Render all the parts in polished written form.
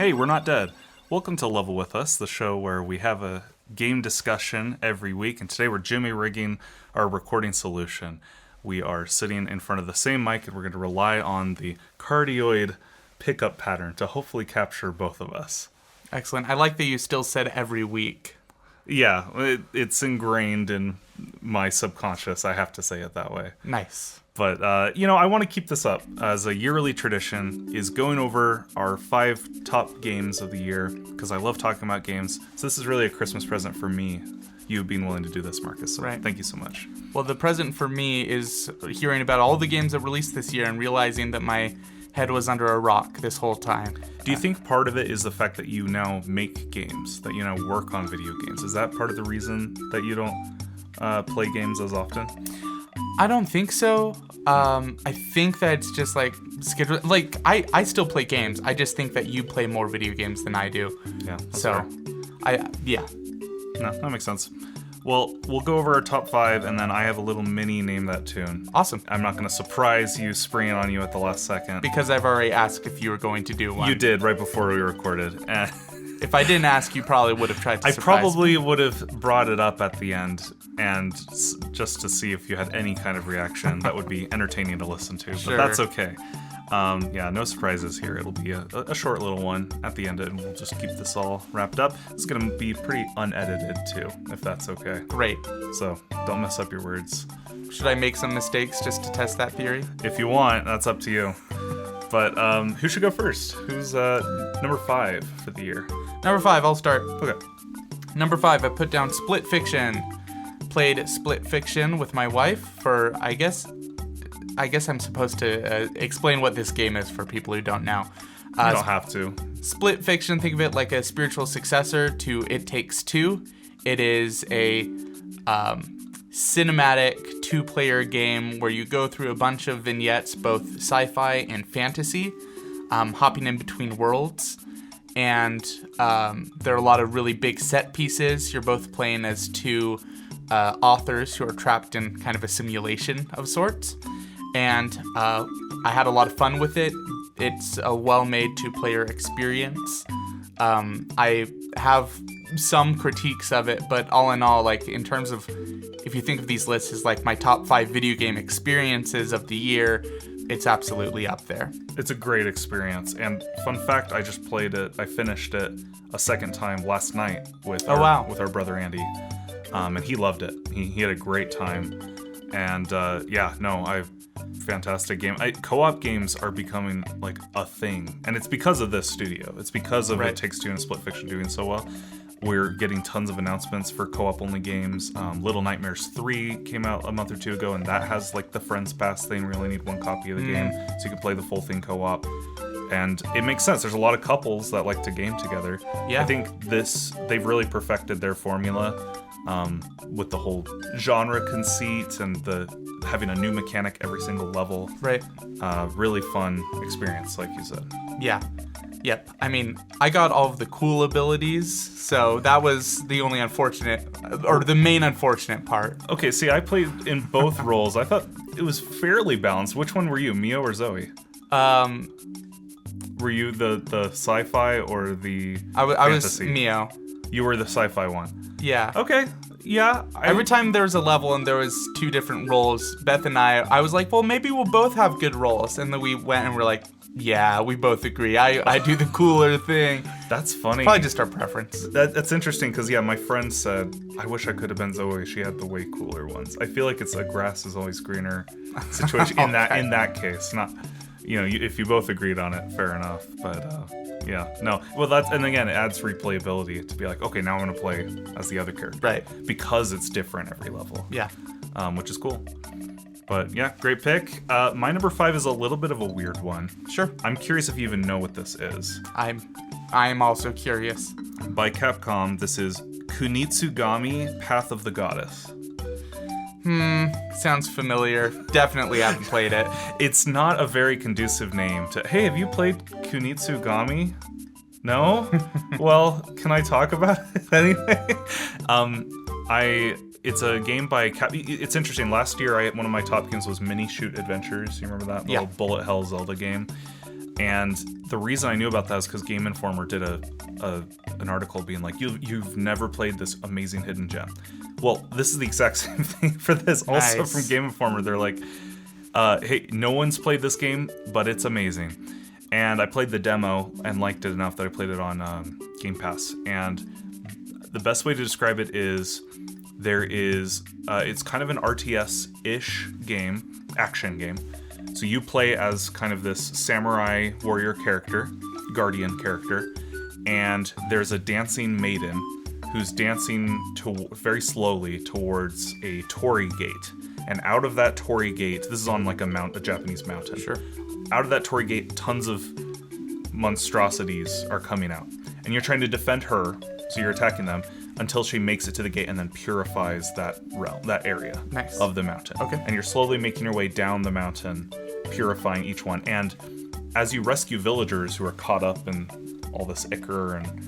Hey, we're not dead. Welcome to Level With Us, the show where we have a game discussion every week, and today we're Jimmy rigging our recording solution. We are sitting in front of the same mic, and we're going to rely on the cardioid pickup pattern to hopefully capture both of us. Excellent. I like that you still said every week. Yeah, it's ingrained in my subconscious, I have to say it that way. Nice. But, I want to keep this up as a yearly tradition, is going over our 5 top games of the year, because I love talking about games. So this is really a Christmas present for me, you being willing to do this, Marcus. So right. Thank you so much. Well, the present for me is hearing about all the games that released this year and realizing that my head was under a rock this whole time. Do you think part of it is the fact that you now make games, that you now work on video games? Is that part of the reason that you don't play games as often? I don't think so. I think that it's just like schedule. Like I still play games. I just think that you play more video games than I do. Yeah. That's so, fair. No, that makes sense. Well, we'll go over our top 5, and then I have a little mini Name That Tune. Awesome. I'm not going to surprise you, springing on you at the last second. Because I've already asked if you were going to do one. You did, right before we recorded. If I didn't ask, you probably would have tried to surprise probably would have brought it up at the end, and just to see if you had any kind of reaction that would be entertaining to listen to. Sure. But that's okay. No surprises here. It'll be a short little one at the end, and we'll just keep this all wrapped up. It's going to be pretty unedited, too, if that's okay. Great. So don't mess up your words. Should I make some mistakes just to test that theory? If you want, that's up to you. But who should go first? Who's number 5 for the year? Number 5, I'll start. Okay. Number 5, I put down Split Fiction. Played Split Fiction with my wife for, I guess I'm supposed to explain what this game is for people who don't know. You don't have to. Split Fiction, think of it like a spiritual successor to It Takes Two. It is a cinematic 2-player game where you go through a bunch of vignettes, both sci-fi and fantasy, hopping in between worlds. And there are a lot of really big set pieces. You're both playing as 2 authors who are trapped in kind of a simulation of sorts. And I had a lot of fun with it. It's a well-made 2-player experience. I have some critiques of it, but all in all, like in terms of, if you think of these lists as like my top 5 video game experiences of the year, it's absolutely up there. It's a great experience. And fun fact, I just played it, I finished it a second time last night with our brother Andy. And he loved it. He had a great time. And fantastic game. Co-op games are becoming like a thing. And it's because of this studio. It's because of It Takes Two and Split Fiction doing so well. We're getting tons of announcements for co-op only games. Little Nightmares 3 came out a month or 2 ago, and that has like the Friends Pass thing. We only need 1 copy of the game, so you can play the full thing co-op. And it makes sense. There's a lot of couples that like to game together. Yeah. I think they've really perfected their formula with the whole genre conceit and having a new mechanic every single level. Right. Really fun experience, like you said. Yeah. Yep. I mean, I got all of the cool abilities, so that was the only the main unfortunate part. Okay, see, I played in both roles. I thought it was fairly balanced. Which one were you, Mio or Zoe? Were you the sci-fi or the fantasy? I was Mio. You were the sci-fi one. Yeah. Okay. Yeah. Every time there was a level and there was 2 different roles, Beth and I was like, well, maybe we'll both have good roles. And then we went and we're like, yeah, we both agree. I do the cooler thing. That's funny. It's probably just our preference. That's interesting because, my friend said, I wish I could have been Zoe. She had the way cooler ones. I feel like it's a grass is always greener situation in that case. Not, if you both agreed on it, fair enough. But, no. Well, and again, it adds replayability to be like, okay, now I'm going to play as the other character. Right. Because it's different every level. Yeah. Which is cool. But yeah, great pick. My number 5 is a little bit of a weird one. Sure. I'm curious if you even know what this is. I am also curious. By Capcom, this is Kunitsugami Path of the Goddess. Sounds familiar. Definitely haven't played it. It's not a very conducive name to, hey, have you played Kunitsugami? No? Well, can I talk about it anyway? It's a game by It's interesting. Last year, one of my top games was Mini Shoot Adventures. You remember that little bullet hell Zelda game? And the reason I knew about that is because Game Informer did an article being like, you've never played this amazing hidden gem. Well, this is the exact same thing for this. Also Nice. from Game Informer, they're like, hey, no one's played this game, but it's amazing. And I played the demo and liked it enough that I played it on Game Pass. And the best way to describe it is it's kind of an RTS-ish game, action game. So you play as kind of this samurai warrior character, guardian character, and there's a dancing maiden who's dancing very slowly towards a torii gate. And out of that torii gate, this is on like a Japanese mountain. Sure. Out of that torii gate, tons of monstrosities are coming out. And you're trying to defend her, so you're attacking them, until she makes it to the gate and then purifies that area Nice. of the mountain. Okay. And you're slowly making your way down the mountain, purifying each one. And as you rescue villagers who are caught up in all this ichor and,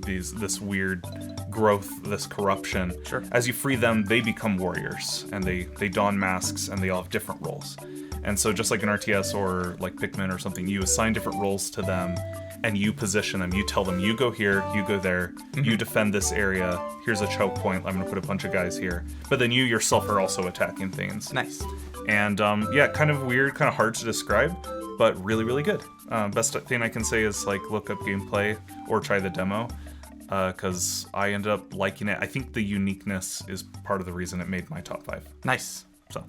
this weird growth, this corruption, Sure. as you free them, they become warriors, and they don masks, and they all have different roles. And so just like an RTS or like Pikmin or something, you assign different roles to them, and you position them. You tell them, you go here, you go there, you defend this area, here's a choke point, I'm going to put a bunch of guys here. But then you yourself are also attacking things. Nice. And kind of weird, kind of hard to describe, but really, really good. Best thing I can say is like look up gameplay or try the demo, because I ended up liking it. I think the uniqueness is part of the reason it made my top 5. Nice. So,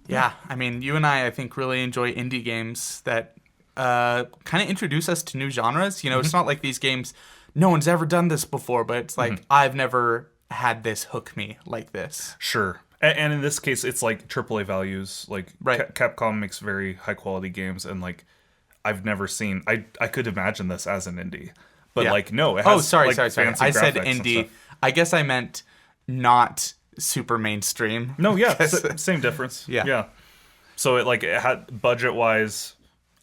Yeah, I mean, you and I think, really enjoy indie games that kind of introduce us to new genres. It's not like these games, no one's ever done this before, but it's like, I've never had this hook me like this. Sure. And in this case, it's like AAA values. Like Right. Capcom makes very high quality games, and like I've never seen. I could imagine this as an indie, but Yeah. like no, it has. Sorry. fancy I said graphics and indie. stuff. I guess I meant not super mainstream. No, yeah, same difference. Yeah. So it had budget wise,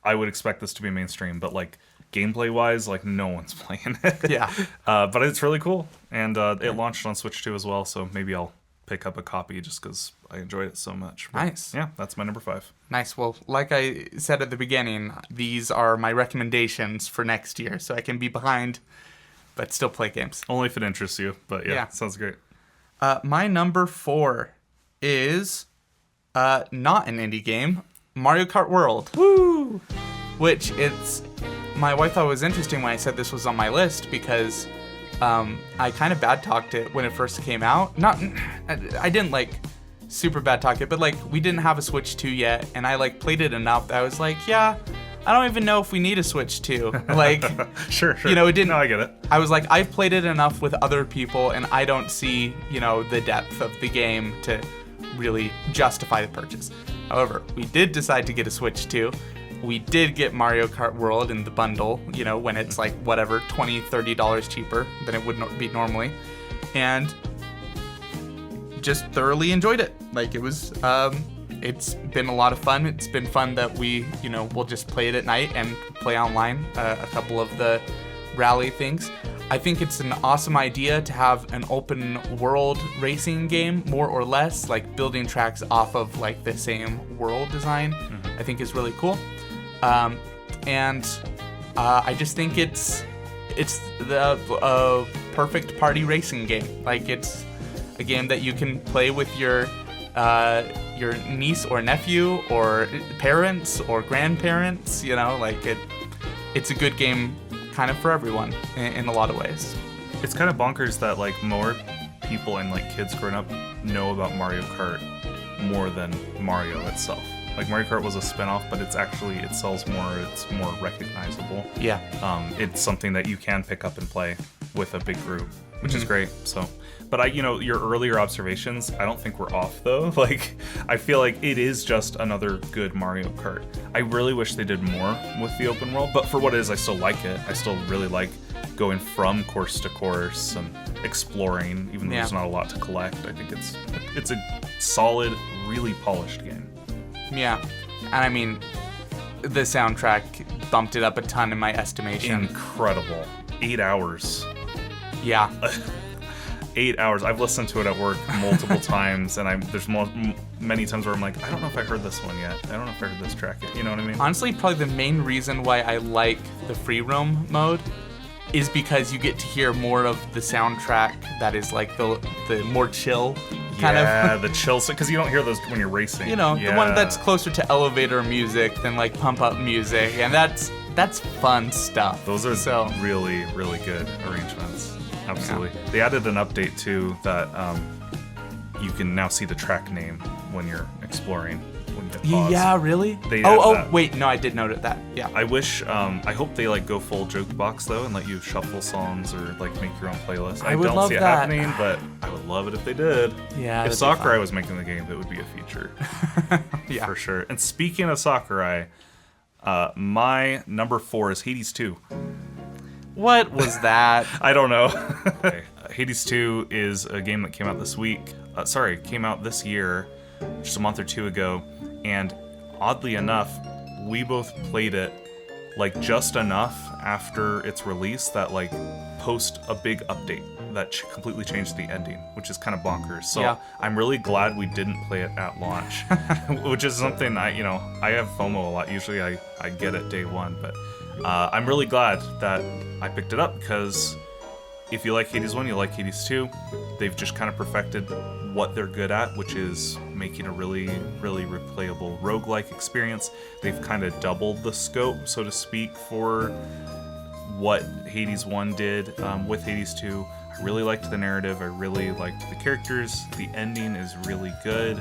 I would expect this to be mainstream, but like gameplay wise, like no one's playing it. Yeah. But it's really cool, and it launched on Switch 2 as well. So maybe I'll pick up a copy just because I enjoyed it so much. But Nice. Yeah, that's my number 5. Nice. Well, like I said at the beginning, these are my recommendations for next year, so I can be behind, but still play games. Only if it interests you, but yeah. Sounds great. My number 4 is not an indie game, Mario Kart World. Woo! Which my wife thought it was interesting when I said this was on my list because I kind of bad talked it when it first came out. I didn't like super bad talk it, but like we didn't have a Switch 2 yet, and I like played it enough that I was like, yeah, I don't even know if we need a Switch 2. Like, Sure. it didn't. No, I get it. I was like, I've played it enough with other people, and I don't see, the depth of the game to really justify the purchase. However, we did decide to get a Switch 2. We did get Mario Kart World in the bundle, when it's like whatever, $20, $30 cheaper than it would be normally. And just thoroughly enjoyed it. Like it was, it's been a lot of fun. It's been fun that we, we'll just play it at night and play online a couple of the rally things. I think it's an awesome idea to have an open world racing game, more or less, like building tracks off of like the same world design. I think is really cool. And I just think it's the perfect party racing game. Like it's a game that you can play with your niece or nephew or parents or grandparents. It's a good game kind of for everyone in a lot of ways. It's kind of bonkers that like more people and like kids growing up know about Mario Kart more than Mario itself. Like Mario Kart was a spin-off, but it sells more, it's more recognizable. Yeah. It's something that you can pick up and play with a big group, which is great. So, but your earlier observations, I don't think were off though. Like, I feel like it is just another good Mario Kart. I really wish they did more with the open world, but for what it is, I still like it. I still really like going from course to course and exploring, even though there's not a lot to collect. I think it's a solid, really polished game. Yeah, and I mean, the soundtrack bumped it up a ton in my estimation. Incredible. 8 hours. Yeah. 8 hours. I've listened to it at work multiple times, and there's many times where I'm like, I don't know if I heard this one yet. I don't know if I heard this track yet. You know what I mean? Honestly, probably the main reason why I like the free roam mode is because you get to hear more of the soundtrack that is like the more chill kind of. Yeah, the chill, because you don't hear those when you're racing. You know, the one that's closer to elevator music than like pump up music, and that's fun stuff. Those are really, really good arrangements. Absolutely. Yeah. They added an update too that you can now see the track name when you're exploring. When you hit pause. Yeah, really? Wait, no, I did note that. Yeah. I wish, I hope they like go full jukebox though and let you shuffle songs or like make your own playlist. I don't see it happening, but I would love it if they did. Yeah. If Sakurai was making the game, that would be a feature. Yeah. For sure. And speaking of Sakurai, my number 4 is Hades 2. What was that? I don't know. Hades 2 is a game that came out this year, just a month or two ago, and oddly enough, we both played it like just enough after its release that like post a big update that completely changed the ending, which is kind of bonkers. So I'm really glad we didn't play it at launch, which is something I have FOMO a lot. Usually I get it day one, but I'm really glad that I picked it up, because if you like Hades 1, you like Hades 2. They've just kind of perfected what they're good at, which is making a really, really replayable roguelike experience. They've kind of doubled the scope, so to speak, for what Hades 1 did with Hades 2. I really liked the narrative. I really liked the characters. The ending is really good.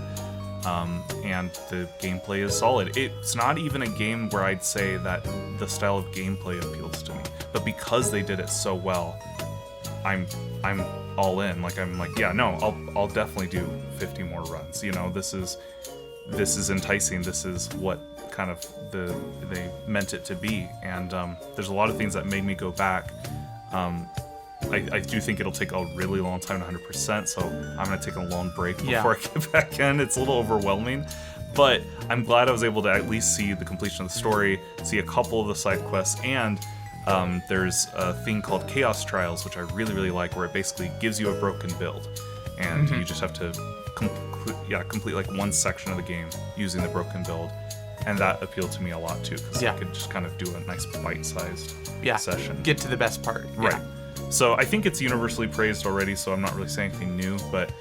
And the gameplay is solid. It's not even a game where I'd say that the style of gameplay appeals to me, but because they did it so well, I'm all in. I'll definitely do 50 more runs. This is enticing. This is what kind of they meant it to be. And there's a lot of things that made me go back. I do think it'll take a really long time to 100%, so I'm going to take a long break before I get back in. It's a little overwhelming, but I'm glad I was able to at least see the completion of the story, see a couple of the side quests, and there's a thing called Chaos Trials, which I really, really like, where it basically gives you a broken build, and you just have to complete like one section of the game using the broken build, and that appealed to me a lot too, because I could just kind of do a nice bite-sized session. Get to the best part. Right. Yeah. So I think it's universally praised already, so I'm not really saying anything new, but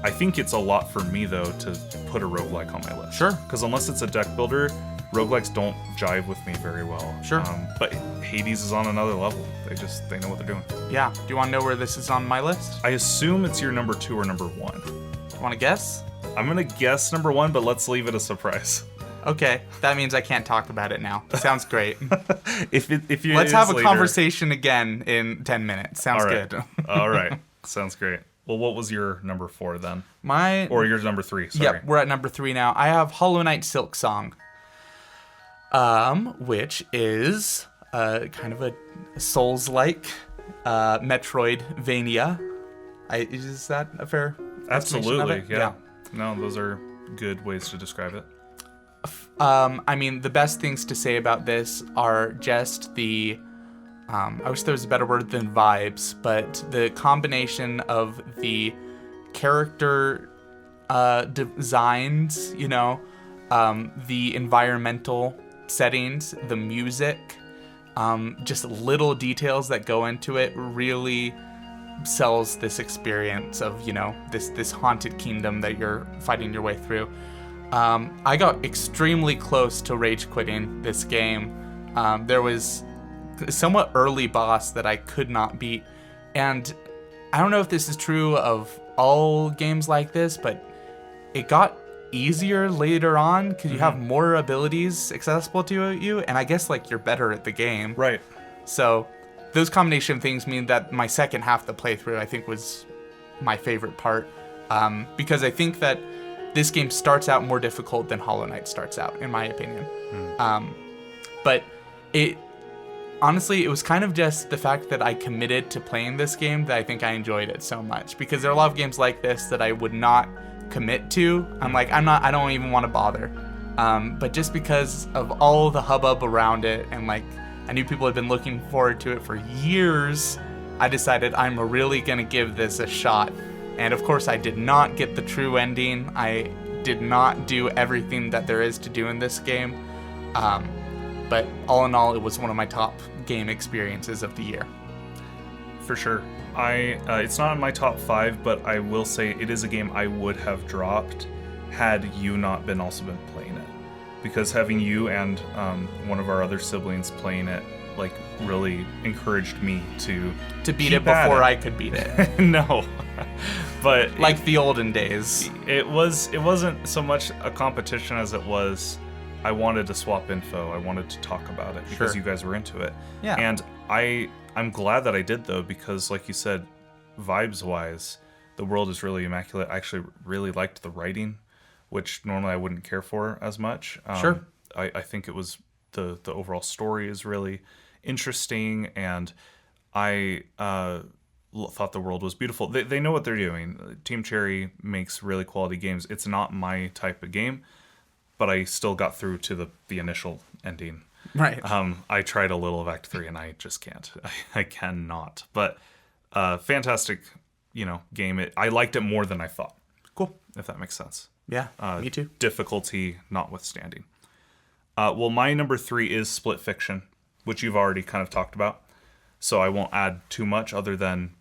I think it's a lot for me, though, to put a roguelike on my list. Sure. Because unless it's a deck builder, roguelikes don't jive with me very well. Sure. But Hades is on another level. They know what they're doing. Yeah. Do you want to know where this is on my list? I assume it's your number 2 or number 1. Do you want to guess? I'm going to guess number 1, but let's leave it a surprise. Okay, that means I can't talk about it now. Sounds great. if you Let's have a conversation again in 10 minutes. Sounds good. All right. Sounds great. Well, what was your number 4 then? Or your number 3, sorry. Yep, we're at number 3 now. I have Hollow Knight Silk Song, which is kind of a Souls-like Metroidvania. Is that a fair estimation of it? Absolutely, yeah. No, those are good ways to describe it. I mean, the best things to say about this are just the, I wish there was a better word than vibes, but the combination of the character designs, the environmental settings, the music, just little details that go into it really sells this experience of, this haunted kingdom that you're fighting your way through. I got extremely close to rage quitting this game. There was a somewhat early boss that I could not beat, and I don't know if this is true of all games like this, but it got easier later on because you have more abilities accessible to you, and I guess you're better at the game. Right. So those combination of things mean that my second half of the playthrough I think was my favorite part, because I think that this game starts out more difficult than Hollow Knight starts out, in my opinion. But honestly, it was kind of just the fact that I committed to playing this game that I think I enjoyed it so much. Because there are a lot of games like this that I would not commit to. I don't even want to bother. But just because of all the hubbub around it, and I knew people had been looking forward to it for years, I decided I'm really going to give this a shot. And of course, I did not get the true ending. I did not do everything that there is to do in this game. But all in all, it was one of my top game experiences of the year. For sure. It's not in my top 5, but I will say it is a game I would have dropped had you not been playing it. Because having you and one of our other siblings playing it, like, really encouraged me to beat it before I could beat it. No. But like the olden days. It wasn't so much a competition as it was I wanted to swap info. I wanted to talk about it because you guys were into it. Yeah. And I'm glad that I did, though, because like you said, vibes-wise, the world is really immaculate. I actually really liked the writing, which normally I wouldn't care for as much. Sure. I think it was the overall story is really interesting, and I thought the world was beautiful. They know what they're doing. Team Cherry makes really quality games. It's not my type of game, but I still got through to the initial ending. Right. I tried a little of Act 3 and I just can't. I cannot. But fantastic, game. I liked it more than I thought. Cool. If that makes sense. Yeah, me too. Difficulty notwithstanding. Well, my number 3 is Split Fiction, which you've already kind of talked about. So I won't add too much other than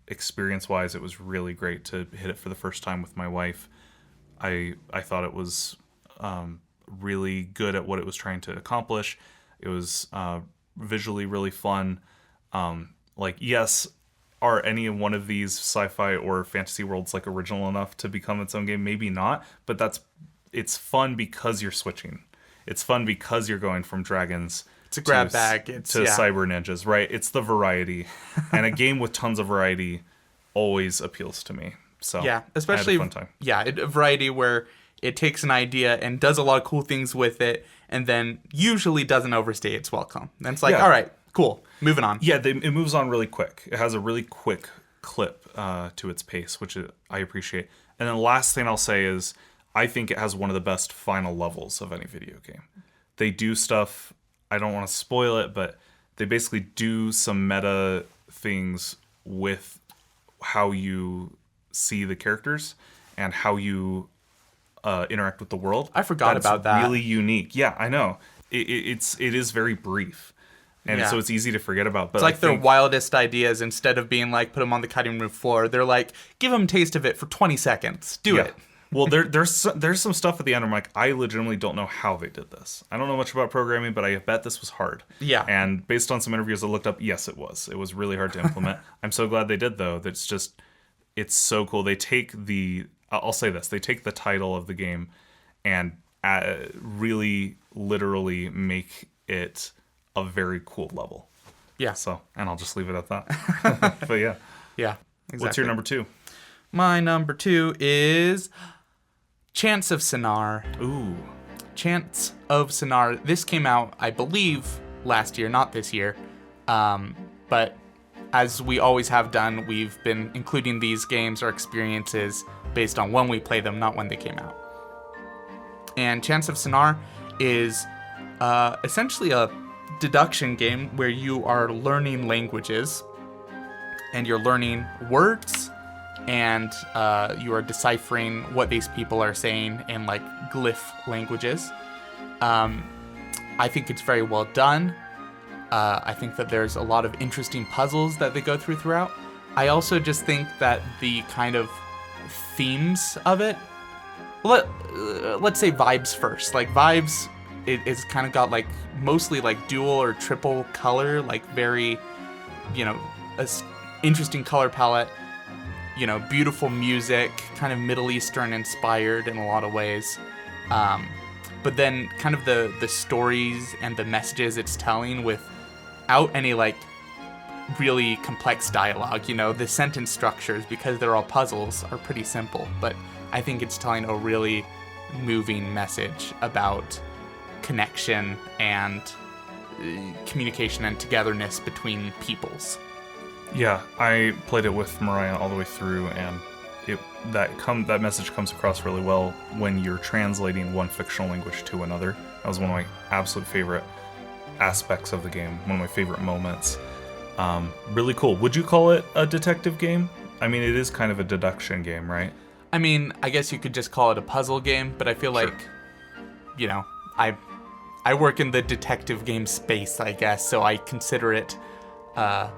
experience-wise, it was really great to hit it for the first time with my wife. I thought it was really good at what it was trying to accomplish. It was visually really fun. Yes, are any one of these sci-fi or fantasy worlds like original enough to become its own game? Maybe not, but it's fun because you're switching. It's fun because you're going from dragons to grab bag to cyber ninjas, right? It's the variety, and a game with tons of variety always appeals to me. So yeah, especially I had a fun time. A variety where it takes an idea and does a lot of cool things with it, and then usually doesn't overstay its welcome. And it's like, all right, cool, moving on. Yeah, it moves on really quick. It has a really quick clip to its pace, which I appreciate. And then the last thing I'll say is I think it has one of the best final levels of any video game. They do stuff, I don't want to spoil it, but they basically do some meta things with how you see the characters and how you interact with the world. I forgot about that. Really unique. Yeah, I know. It is very brief, and so it's easy to forget about. But it's like their wildest ideas. Instead of being like, put them on the cutting room floor, they're like, give them a taste of it for 20 seconds. Do it. Well, there's some stuff at the end. I'm like, I legitimately don't know how they did this. I don't know much about programming, but I bet this was hard. Yeah. And based on some interviews I looked up, yes, it was. It was really hard to implement. I'm so glad they did, though. It's so cool. They take I'll say this. They take the title of the game and really literally make it a very cool level. Yeah. So, and I'll just leave it at that. But yeah. Yeah, exactly. What's your number 2? My number 2 is Chants of Sennaar. Ooh. Chants of Sennaar. This came out, I believe, last year, not this year. But as we always have done, we've been including these games or experiences based on when we play them, not when they came out. And Chants of Sennaar is essentially a deduction game where you are learning languages and you're learning words and you are deciphering what these people are saying in like glyph languages. I think it's very well done. I think that there's a lot of interesting puzzles that they go throughout. I also just think that the kind of themes of it, let's say vibes first. Like vibes, it's kind of got like mostly like dual or triple color, like very, interesting color palette, beautiful music, kind of Middle Eastern inspired in a lot of ways. But then kind of the stories and the messages it's telling without any like really complex dialogue. The sentence structures, because they're all puzzles, are pretty simple, but I think it's telling a really moving message about connection and communication and togetherness between peoples. Yeah, I played it with Mariah all the way through, and that message comes across really well when you're translating one fictional language to another. That was one of my absolute favorite aspects of the game, one of my favorite moments. Really cool. Would you call it a detective game? I mean, it is kind of a deduction game, right? I mean, I guess you could just call it a puzzle game, but I feel like, you know, I work in the detective game space, I guess, so I consider it a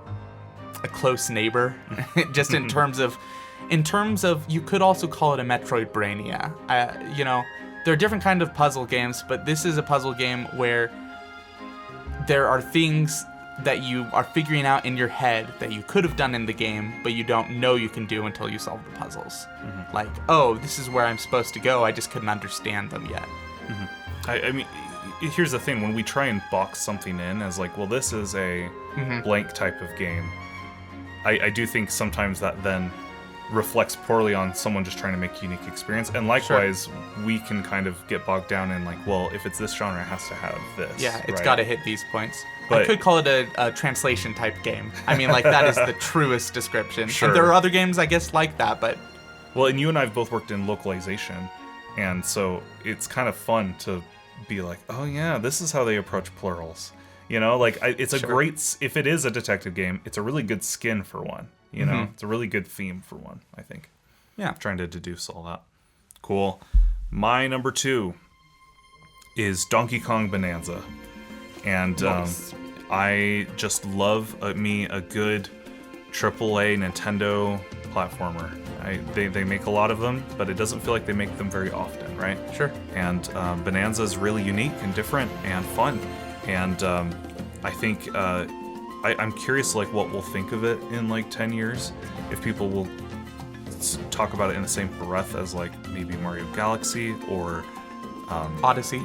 close neighbor, just in terms of, you could also call it a Metroidvania. You know, there are different kind of puzzle games, but this is a puzzle game where there are things that you are figuring out in your head that you could have done in the game, but you don't know you can do until you solve the puzzles. Like, oh, this is where I'm supposed to go, I just couldn't understand them yet. I mean, here's the thing, when we try and box something in as like, well, this is a blank type of game, I do think sometimes that then reflects poorly on someone just trying to make a unique experience. And likewise, we can kind of get bogged down in like, well, if it's this genre, it has to have this. Yeah, it's right? got to hit these points. But I could call it a translation type game. I mean, like, that is the truest description. Sure. And there are other games, I guess, like that, but... Well, and you and I have both worked in localization, and so it's kind of fun to be like, oh yeah, this is how they approach plurals. You know, like, it's a great... If it is a detective game, it's a really good skin for one. You know, it's a really good theme for one, I think. Yeah. Trying to deduce all that. Cool. My number 2 is Donkey Kong Bonanza. And Nice. I just love me a good AAA Nintendo platformer. They make a lot of them, but it doesn't feel like they make them very often, right? Sure. And Bonanza is really unique and different and fun. And I think I'm curious, like, what we'll think of it in like 10 years. If people will talk about it in the same breath as like maybe Mario Galaxy or Odyssey,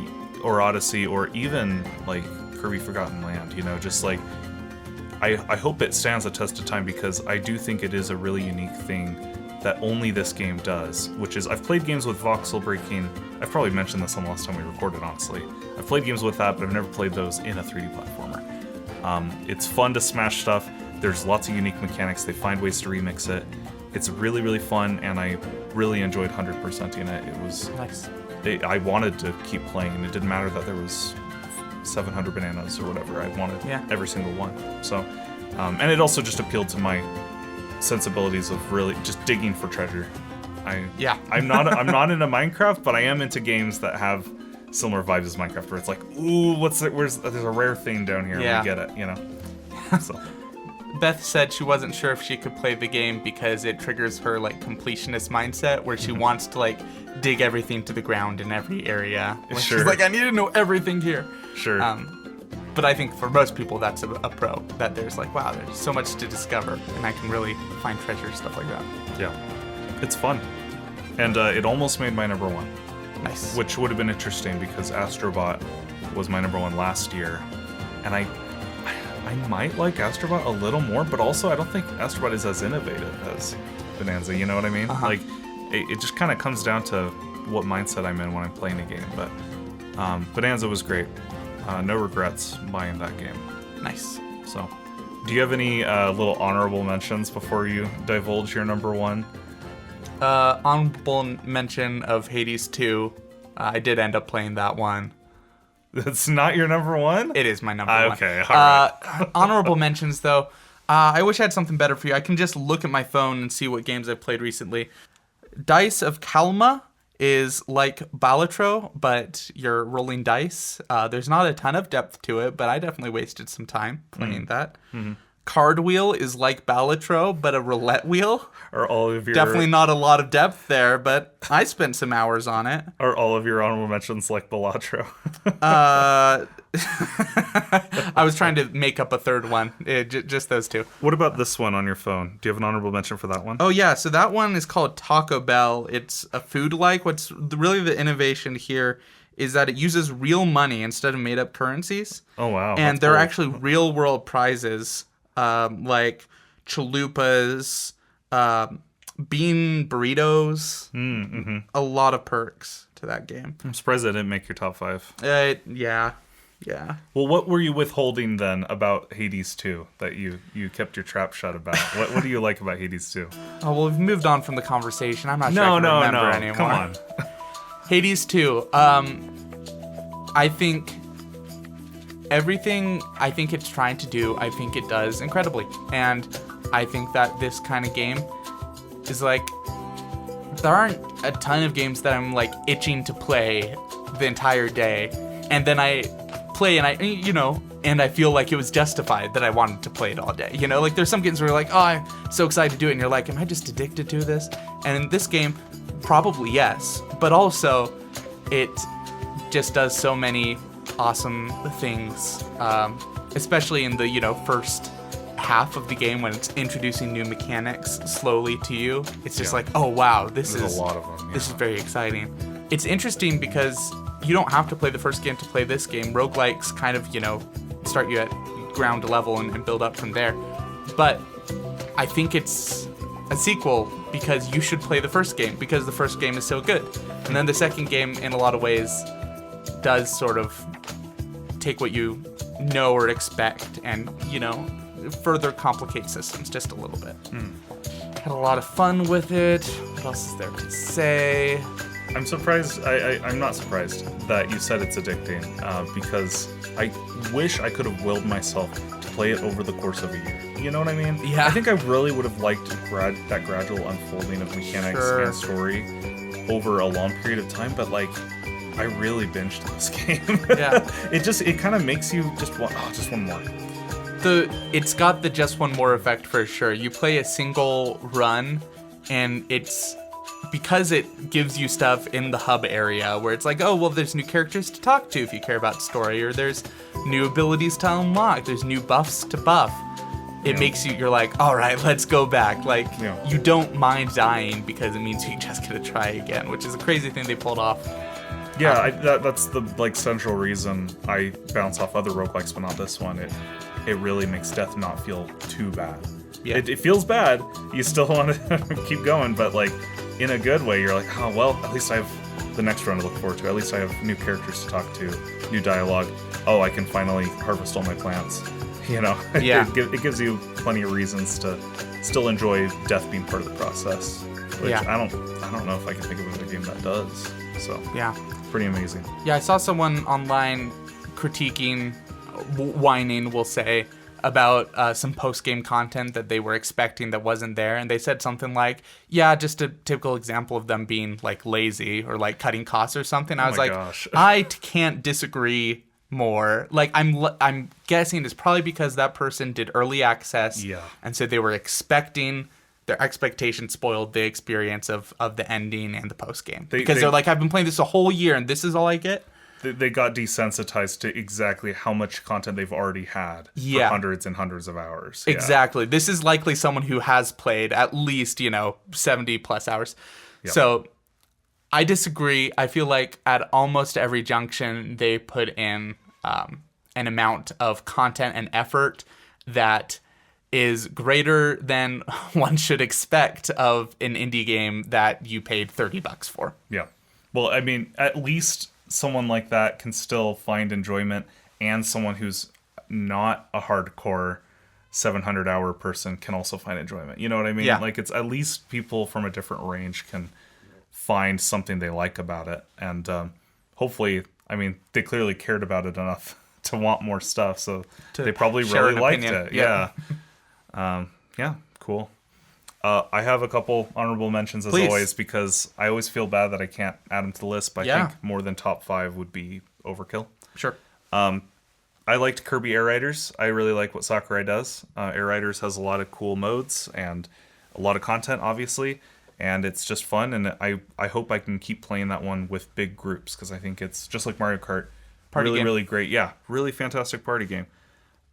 or even like Kirby Forgotten Land. You know, just like I hope it stands the test of time, because I do think it is a really unique thing that only this game does, which is, I've played games with voxel breaking. I've probably mentioned this on the last time we recorded, honestly. I've played games with that, but I've never played those in a 3D platformer. It's fun to smash stuff. There's lots of unique mechanics. They find ways to remix it. It's really, really fun, and I really enjoyed 100%ing it. It was nice. I wanted to keep playing, and it didn't matter that there was 700 bananas or whatever. I wanted every single one. So, and it also just appealed to my sensibilities of really just digging for treasure. I'm not into Minecraft, but I am into games that have similar vibes as Minecraft, where it's like, ooh, what's it? There's a rare thing down here. Yeah. We get it, you know. So. Beth said she wasn't sure if she could play the game because it triggers her like completionist mindset, where she wants to like dig everything to the ground in every area. Sure. She's like, I need to know everything here. Sure. But I think for most people that's a pro, that there's like, wow, there's so much to discover, and I can really find treasure, stuff like that. Yeah, it's fun. And it almost made my number 1. Nice. Which would have been interesting, because Astrobot was my number 1 last year. And I might like Astrobot a little more, but also I don't think Astrobot is as innovative as Bonanza, you know what I mean? Like, it just kind of comes down to what mindset I'm in when I'm playing a game. But Bonanza was great. No regrets buying that game. Nice. So, do you have any little honorable mentions before you divulge your number 1? Honorable mention of Hades 2. I did end up playing that one. That's not your number 1? It is my number 1. Okay, all right. Honorable mentions, though. I wish I had something better for you. I can just look at my phone and see what games I've played recently. Dice of Kalma is like Balatro, but you're rolling dice. There's not a ton of depth to it, but I definitely wasted some time playing that. Card Wheel is like Balatro, but a roulette wheel. Are all of your Definitely not a lot of depth there, but I spent some hours on it. Are all of your honorable mentions like Balatro? I was trying to make up a third one. Just those two. What about this one on your phone? Do you have an honorable mention for that one? Oh, yeah. So that one is called Taco Bell. It's a food-like. What's really the innovation here is that it uses real money instead of made-up currencies. Oh, wow. And there are actually real-world prizes, like chalupas, bean burritos, a lot of perks to that game. I'm surprised I didn't make your top 5. Yeah. Well, what were you withholding then about Hades 2 that you kept your trap shut about? What do you like about Hades 2? Oh, well, we've moved on from the conversation. I'm not sure I can remember anymore. Come on. Hades 2. I think everything I think it's trying to do, I think it does incredibly. And I think that this kind of game is like, there aren't a ton of games that I'm like itching to play the entire day, and then I play and and I feel like it was justified that I wanted to play it all day. Like there's some games where you're like, oh, I'm so excited to do it, and you're like, am I just addicted to this? And in this game, probably yes, but also it just does so many awesome things, especially in the first half of the game when it's introducing new mechanics slowly to you. It's just like, oh wow, this is a lot of them. This is very exciting. It's interesting because you don't have to play the first game to play this game. Roguelikes kind of, start you at ground level and build up from there. But I think it's a sequel because you should play the first game because the first game is so good. And then the second game, in a lot of ways, does sort of take what you know or expect and, further complicate systems just a little bit. Had a lot of fun with it. What else is there to say? I'm surprised. I'm not surprised that you said it's addicting, because I wish I could have willed myself to play it over the course of a year. You know what I mean? Yeah. I think I really would have liked that gradual unfolding of mechanics and story over a long period of time, but like, I really binged this game. Yeah. It kind of makes you just want, just one more. It's got the just one more effect for sure. You play a single run, and it's because it gives you stuff in the hub area where it's like, oh, well, there's new characters to talk to if you care about story, or there's new abilities to unlock, there's new buffs to buff. It makes you're like, all right, let's go back. Like, you don't mind dying because it means you just get to try again, which is a crazy thing they pulled off. Yeah, that's the central reason I bounce off other roguelikes, but not this one. It really makes death not feel too bad. Yeah. It feels bad. You still want to keep going, but like in a good way. You're like, oh well, at least I have the next run to look forward to. At least I have new characters to talk to, new dialogue. Oh, I can finally harvest all my plants. Yeah. It gives you plenty of reasons to still enjoy death being part of the process. Which I don't know if I can think of another game that does. So pretty amazing. Yeah, I saw someone online critiquing, whining, we'll say, about some post-game content that they were expecting that wasn't there, and they said something like, just a typical example of them being like lazy or like cutting costs or something. I was like, gosh. I can't disagree more. Like, I'm guessing it's probably because that person did early access, and so they were expecting, their expectations spoiled the experience of the ending and the post-game. Because they're like, I've been playing this a whole year and this is all I get? They got desensitized to exactly how much content they've already had for hundreds and hundreds of hours. Exactly. This is likely someone who has played at least, 70 plus hours. Yep. So I disagree. I feel like at almost every junction, they put in an amount of content and effort that is greater than one should expect of an indie game that you paid $30 for. Yeah. Well, I mean, at least someone like that can still find enjoyment, and someone who's not a hardcore 700-hour person can also find enjoyment. You know what I mean? Yeah. Like, it's at least people from a different range can find something they like about it. And hopefully, I mean, they clearly cared about it enough to want more stuff, so they probably really liked it. Yeah. Cool. I have a couple honorable mentions, as always, because I always feel bad that I can't add them to the list, but I think more than top 5 would be overkill. Sure. I liked Kirby Air Riders. I really like what Sakurai does. Air Riders has a lot of cool modes and a lot of content, obviously, and it's just fun, and I hope I can keep playing that one with big groups, because I think it's just like Mario Kart. Really great. Yeah, really fantastic party game.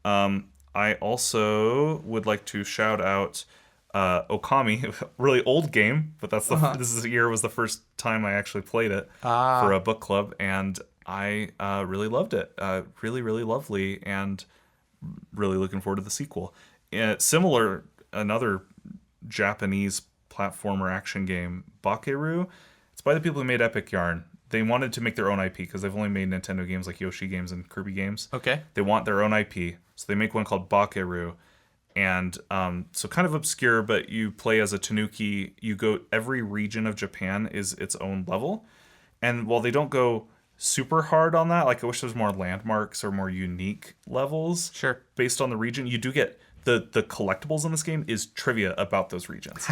I also would like to shout out Okami, really old game, but that's this year was the first time I actually played it for a book club, and I really loved it. Really, really lovely, and really looking forward to the sequel. Similar, another Japanese platformer action game, Bakeru. It's by the people who made Epic Yarn. They wanted to make their own IP because they've only made Nintendo games like Yoshi games and Kirby games. Okay. They want their own IP, so they make one called Bakeru. And so kind of obscure, but you play as a tanuki. You go, every region of Japan is its own level. And while they don't go super hard on that. Like, I wish there was more landmarks or more unique levels. Sure. Based on the region. You do get the collectibles in this game is trivia about those regions.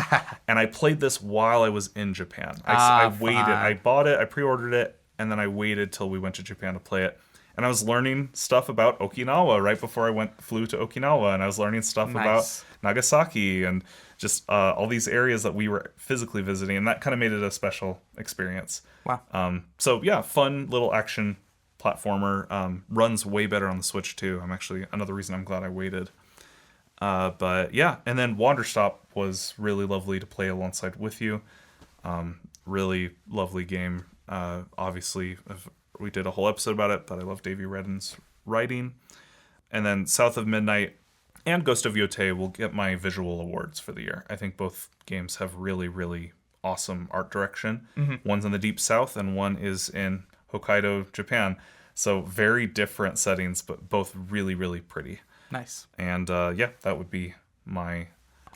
And I played this while I was in Japan. I waited. I bought it. I pre-ordered it. And then I waited till we went to Japan to play it. And I was learning stuff about Okinawa right before I flew to Okinawa. And I was learning stuff about Nagasaki and just all these areas that we were physically visiting. And that kind of made it a special experience. Wow. So yeah, fun little action platformer. Runs way better on the Switch too. Another reason I'm glad I waited. But yeah, and then Wanderstop was really lovely to play alongside with you. Really lovely game. Obviously, we did a whole episode about it, but I love Davey Redden's writing. And then South of Midnight and Ghost of Yotei will get my visual awards for the year. I think both games have really, really awesome art direction. One's in the Deep South and one is in Hokkaido, Japan. So very different settings, but both really, really pretty. Nice. And yeah, that would be my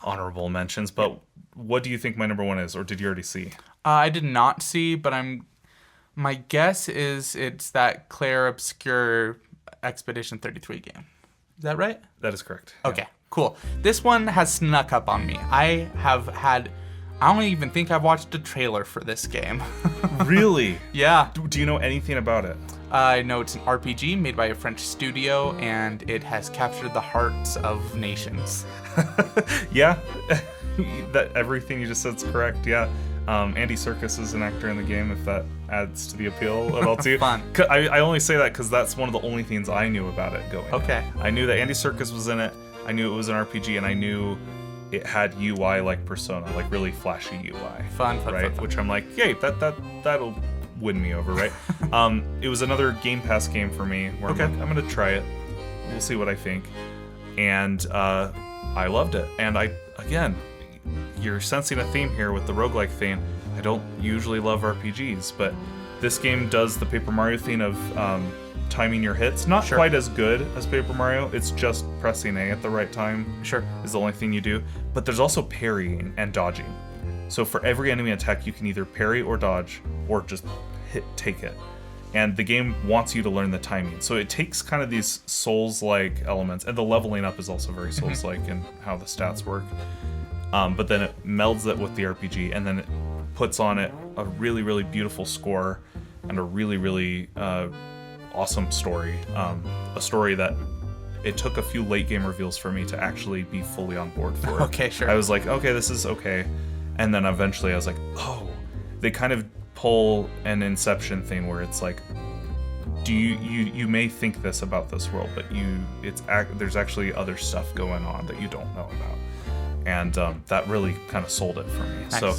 honorable mentions. But what do you think my number one is, or did you already see? I did not see, but my guess is it's that Claire Obscure Expedition 33 game. Is that right? That is correct. Okay, cool. This one has snuck up on me. I don't even think I've watched a trailer for this game. Really? Yeah. Do you know anything about it? I know it's an RPG made by a French studio, and it has captured the hearts of nations. Yeah, that everything you just said is correct. Yeah, Andy Serkis is an actor in the game. If that adds to the appeal at all, too. Fun. I only say that because that's one of the only things I knew about it going. Okay. in. I knew that Andy Serkis was in it. I knew it was an RPG, and I knew it had UI like Persona, like really flashy UI. Fun. Which I'm like, yay, that'll win me over, right? It was another Game Pass game for me where I'm like, I'm gonna try it. We'll see what I think. And I loved it. And again, you're sensing a theme here with the roguelike theme. I don't usually love RPGs, but this game does the Paper Mario thing of timing your hits. Not quite as good as Paper Mario. It's just pressing A at the right time. Is the only thing you do. But there's also parrying and dodging. So for every enemy attack, you can either parry or dodge, or just take it. And the game wants you to learn the timing. So it takes kind of these Souls-like elements, and the leveling up is also very Souls-like in how the stats work. But then it melds it with the RPG, and then it puts on it a really, really beautiful score and a really, really awesome story. A story that it took a few late game reveals for me to actually be fully on board for. Okay, sure. I was like, okay, this is okay. And then eventually I was like, oh, they kind of pull an Inception thing where it's like, you may think this about this world, but there's actually other stuff going on that you don't know about. And that really kind of sold it for me. Nice. So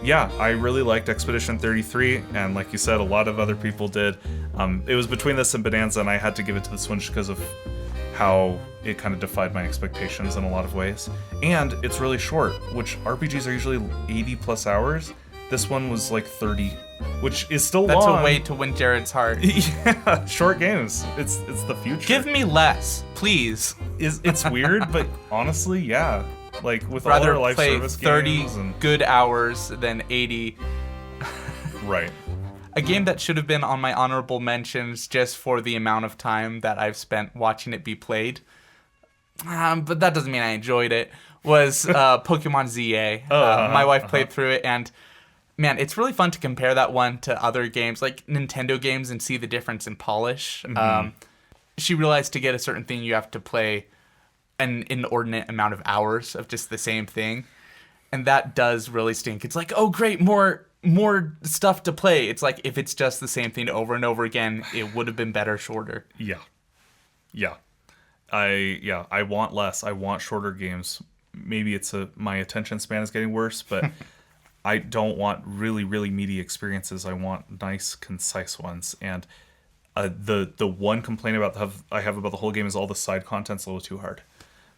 yeah, I really liked Expedition 33, and like you said, a lot of other people did. It was between this and Bonanza, and I had to give it to the Switch because of how it kind of defied my expectations in a lot of ways. And it's really short, which RPGs are usually 80 plus hours. This one was like 30, which is still long. That's a way to win Jared's heart. Yeah, short games. It's the future. Give me less, please. It's weird, but honestly, yeah. Like with all our live service games, 30 good hours than 80. Right. A game that should have been on my honorable mentions just for the amount of time that I've spent watching it be played, but that doesn't mean I enjoyed it, was Pokemon ZA. My wife played through it, and man, it's really fun to compare that one to other games, like Nintendo games, and see the difference in polish. She realized to get a certain thing, you have to play an inordinate amount of hours of just the same thing, and that does really stink. It's like, oh great, more stuff to play. It's like, if it's just the same thing over and over again, it would have been better shorter. Yeah. I want less. I want shorter games. Maybe it's my attention span is getting worse, but I don't want really, really meaty experiences. I want nice, concise ones. And the one complaint I have about the whole game is all the side content's a little too hard.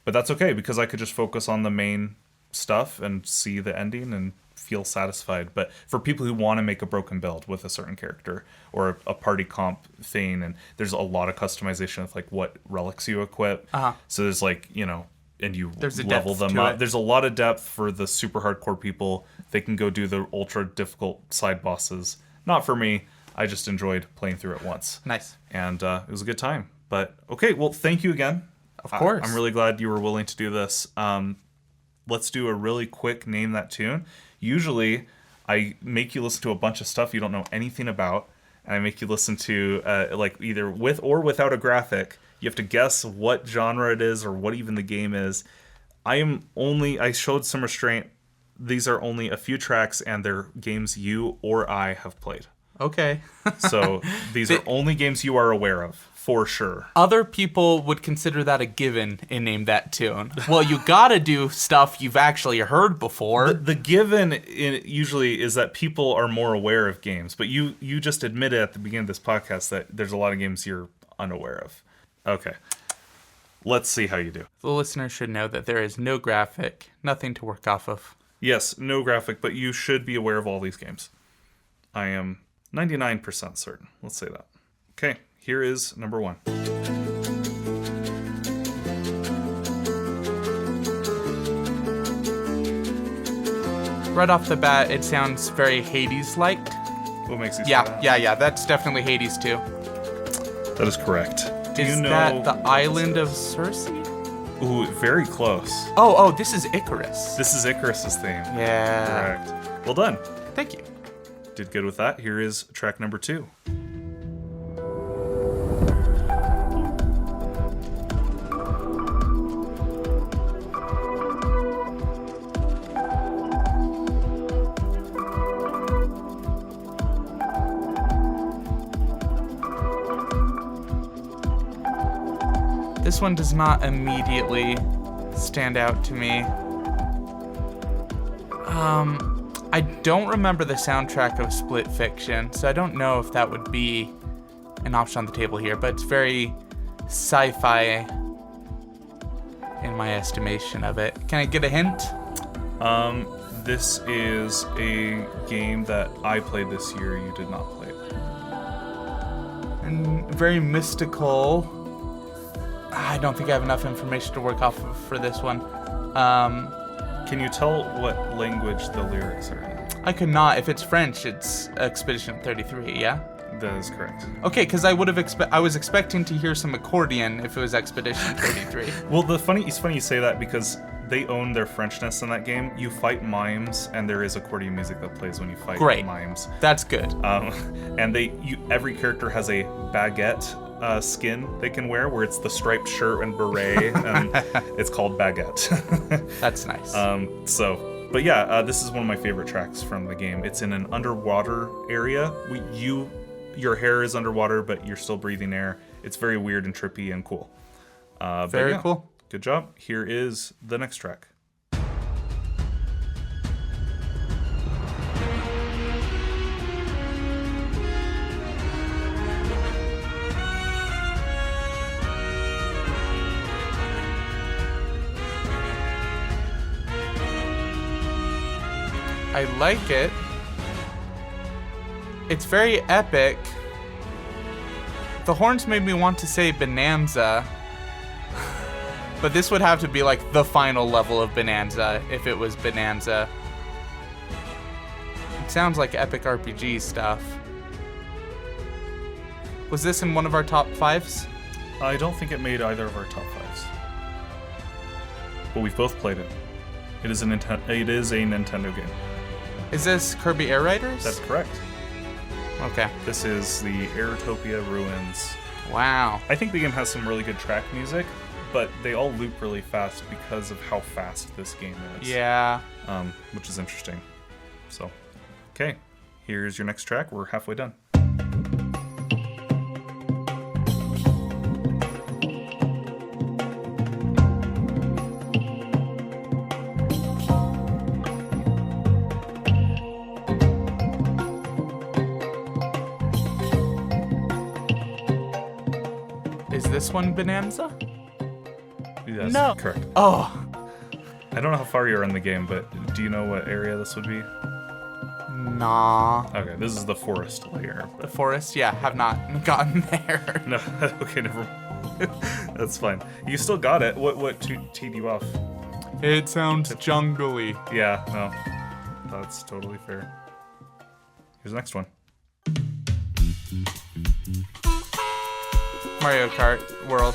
But that's okay, because I could just focus on the main stuff and see the ending and feel satisfied. But for people who want to make a broken build with a certain character or a party comp thing, and there's a lot of customization of like what relics you equip. So there's like, and you level them up. There's a lot of depth for the super hardcore people. They can go do the ultra difficult side bosses. Not for me. I just enjoyed playing through it once. Nice. And it was a good time. But okay, well, thank you again. Of course. I'm really glad you were willing to do this. Let's do a really quick Name That Tune. Usually, I make you listen to a bunch of stuff you don't know anything about, and I make you listen to like either with or without a graphic. You have to guess what genre it is or what even the game is. I showed some restraint. These are only a few tracks, and they're games you or I have played. Okay. So these are only games you are aware of, for sure. Other people would consider that a given in Name That Tune. Well, you gotta do stuff you've actually heard before. The given usually is that people are more aware of games, but you just admitted at the beginning of this podcast that there's a lot of games you're unaware of. Okay. Let's see how you do. The listener should know that there is no graphic, nothing to work off of. Yes, no graphic, but you should be aware of all these games. I am 99% certain. Let's say that. Okay, here is number 1. Right off the bat, it sounds very Hades-like. What makes you say that? Yeah, that's definitely Hades too. That is correct. Is that the island of Circe? Ooh, very close. Oh, this is Icarus. This is Icarus's theme. Yeah. Correct. Well done. Thank you. Did good with that. Here is track number 2. This one does not immediately stand out to me. I don't remember the soundtrack of Split Fiction, so I don't know if that would be an option on the table here, but it's very sci-fi in my estimation of it. Can I get a hint? This is a game that I played this year. You did not play it. And very mystical. I don't think I have enough information to work off of for this one. Can you tell what language the lyrics are in? I could not. If it's French, it's Expedition 33, yeah? That is correct. Okay, because I was expecting to hear some accordion if it was Expedition 33. Well, it's funny you say that because they own their Frenchness in that game. You fight mimes, and there is accordion music that plays when you fight mimes. That's good. And every character has a baguette skin they can wear, where it's the striped shirt and beret, and it's called baguette. That's nice. But yeah, this is one of my favorite tracks from the game. It's in an underwater area. Your hair is underwater, but you're still breathing air. It's very weird and trippy and cool. Very cool. Good job. Here is the next track. I like it. It's very epic. The horns made me want to say Bonanza. But this would have to be like the final level of Bonanza if it was Bonanza. It sounds like epic RPG stuff. Was this in one of our top 5s? I don't think it made either of our top 5s. But we've both played it. It is a Nintendo game. Is this Kirby Air Riders? That's correct. Okay. This is the Airtopia Ruins. Wow. I think the game has some really good track music, but they all loop really fast because of how fast this game is. Yeah. Which is interesting. So, okay. Here's your next track. We're halfway done. Is this one Bonanza? Yes, No. correct. Oh. I don't know how far you are in the game, but do you know what area this would be? Nah. Okay, this is the forest layer. The forest? Yeah, have not gotten there. No, okay, never mind. That's fine. You still got it. What teed you off? It sounds jungly. Yeah, no. That's totally fair. Here's the next one. Mario Kart world.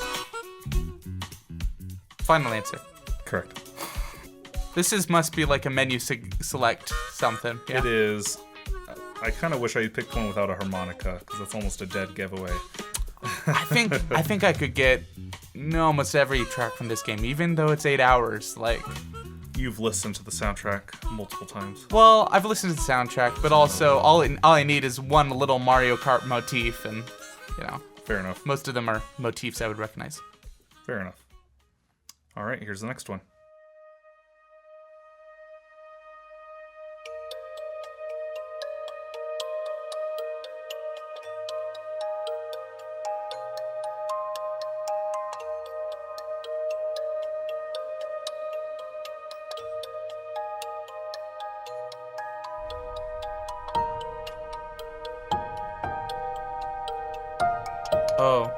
Final answer. Correct. This must be like a menu select something. Yeah. It is. I kind of wish I picked one without a harmonica, because that's almost a dead giveaway. I think I could get almost every track from this game, even though it's 8 hours. Like, you've listened to the soundtrack multiple times. Well, I've listened to the soundtrack, but also all I need is one little Mario Kart motif, and Fair enough. Most of them are motifs I would recognize. Fair enough. All right, here's the next one. Oh.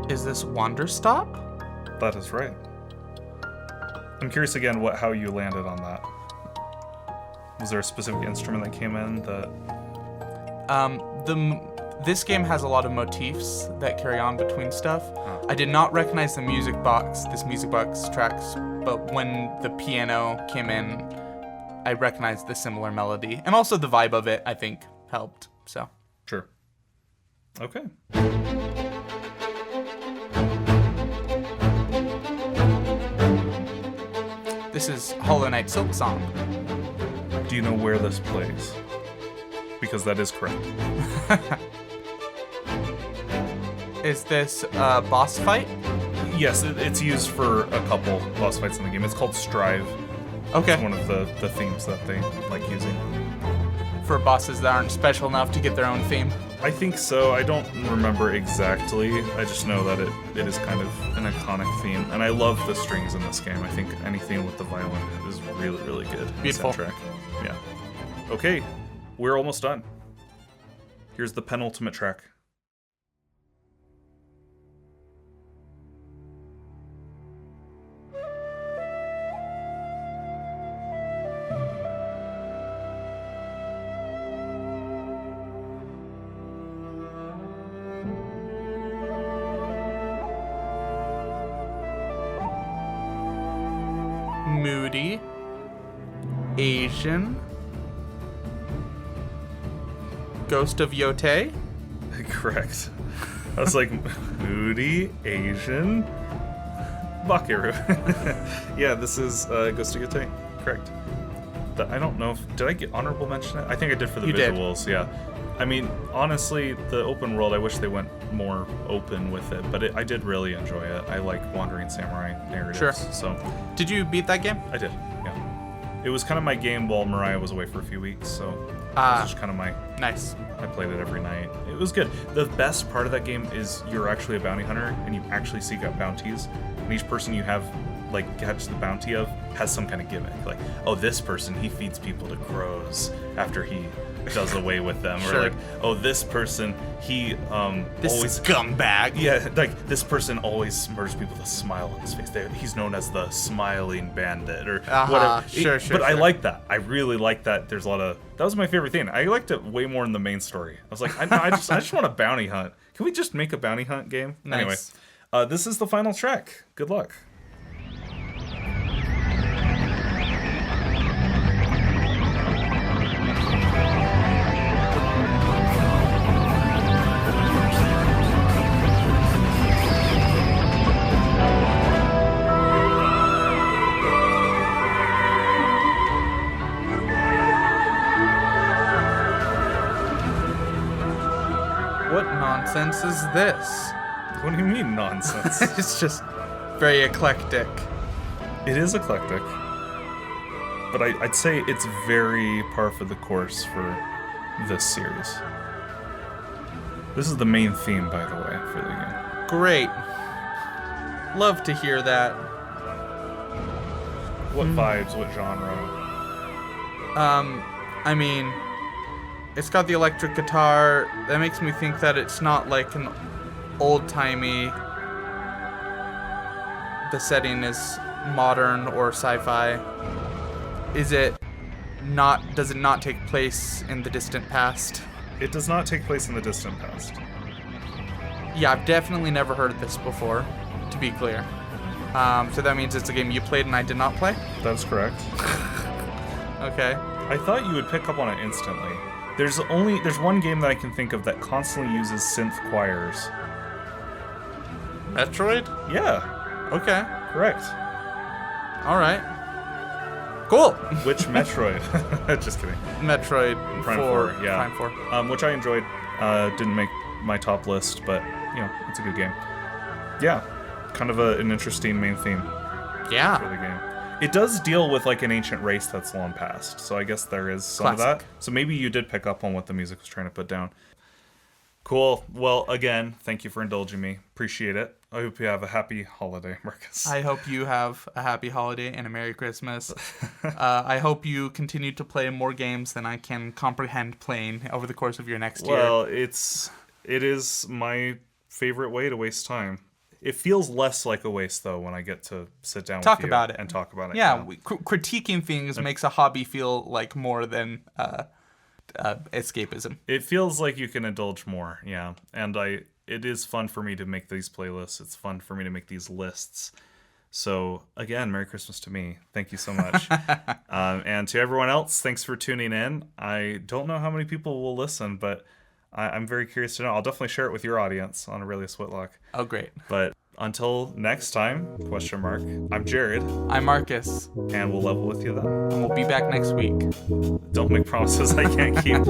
Is this Wanderstop? That is right. I'm curious again how you landed on that. Was there a specific instrument that came in that... This game has a lot of motifs that carry on between stuff. Huh. I did not recognize this music box tracks, but when the piano came in, I recognized the similar melody. And also the vibe of it, I think, helped. So. Sure. Okay. This is Hollow Knight Silk Song. Do you know where this plays? Because that is correct. Is this a boss fight? Yes, it's used for a couple boss fights in the game. It's called Strive. Okay. It's one of the themes that they like using. For bosses that aren't special enough to get their own theme? I think so. I don't remember exactly. I just know that it is kind of an iconic theme. And I love the strings in this game. I think anything with the violin is really, really good. Beautiful. Soundtrack. Yeah. Okay, we're almost done. Here's the penultimate track. Moody, Asian, Ghost of Yote. Correct. I was like, moody, Asian, Bakiru. Yeah, this is Ghost of Yote. Correct. I don't know did I get honorable mention? I think I did for the visuals. Did. Yeah. I mean, honestly, the open world, I wish they went more open with it, but I did really enjoy it. I like Wandering Samurai narratives. Sure. So, did you beat that game? I did, yeah. It was kind of my game while Mariah was away for a few weeks, so it was just kind of my... Nice. I played it every night. It was good. The best part of that game is you're actually a bounty hunter, and you actually seek out bounties, and each person you have, like, catch the bounty of has some kind of gimmick. Like, oh, this person, he feeds people to crows after he... does away with them. Sure. Or like, oh, this person, he this always scumbag. Yeah, like this person always murders people with a smile on his face. He's known as the smiling bandit or whatever. Sure. But I like that. I really like that. There's a lot of that was my favorite thing. I liked it way more in the main story. I was like, I just want a bounty hunt. Can we just make a bounty hunt game? Nice. Anyway, this is the final track. Good luck. What nonsense is this? What do you mean nonsense? It's just very eclectic. It is eclectic, but I'd say it's very par for the course for this series. This is the main theme, by the way, for the game. Great. Love to hear that. What vibes, what genre? I mean, it's got the electric guitar. That makes me think that it's not like an old-timey... The setting is modern or sci-fi. Does it not take place in the distant past? It does not take place in the distant past. Yeah, I've definitely never heard of this before, to be clear. So that means it's a game you played and I did not play? That's correct. Okay. I thought you would pick up on it instantly. There's one game that I can think of that constantly uses synth choirs. Metroid? Yeah. Okay. Correct. All right. Cool. Which Metroid? Just kidding. Metroid Prime 4. 4, yeah. Prime 4. Which I enjoyed. Didn't make my top list, but, it's a good game. Yeah. Kind of an interesting main theme Yeah. for the game. It does deal with, like, an ancient race that's long past, so I guess there is some of that. So maybe you did pick up on what the music was trying to put down. Cool. Well, again, thank you for indulging me. Appreciate it. I hope you have a happy holiday, Marcus. I hope you have a happy holiday and a Merry Christmas. I hope you continue to play more games than I can comprehend playing over the course of your next year. Well, it is my favorite way to waste time. It feels less like a waste, though, when I get to sit down with you and talk about it. Yeah, critiquing things makes a hobby feel like more than escapism. It feels like you can indulge more, yeah. And it is fun for me to make these playlists. It's fun for me to make these lists. So, again, Merry Christmas to me. Thank you so much. And to everyone else, thanks for tuning in. I don't know how many people will listen, but I'm very curious to know. I'll definitely share it with your audience on Aurelius Whitlock. Oh, great. But until next time, ? I'm Jared. I'm Marcus. And we'll level with you then. And we'll be back next week. Don't make promises I can't keep.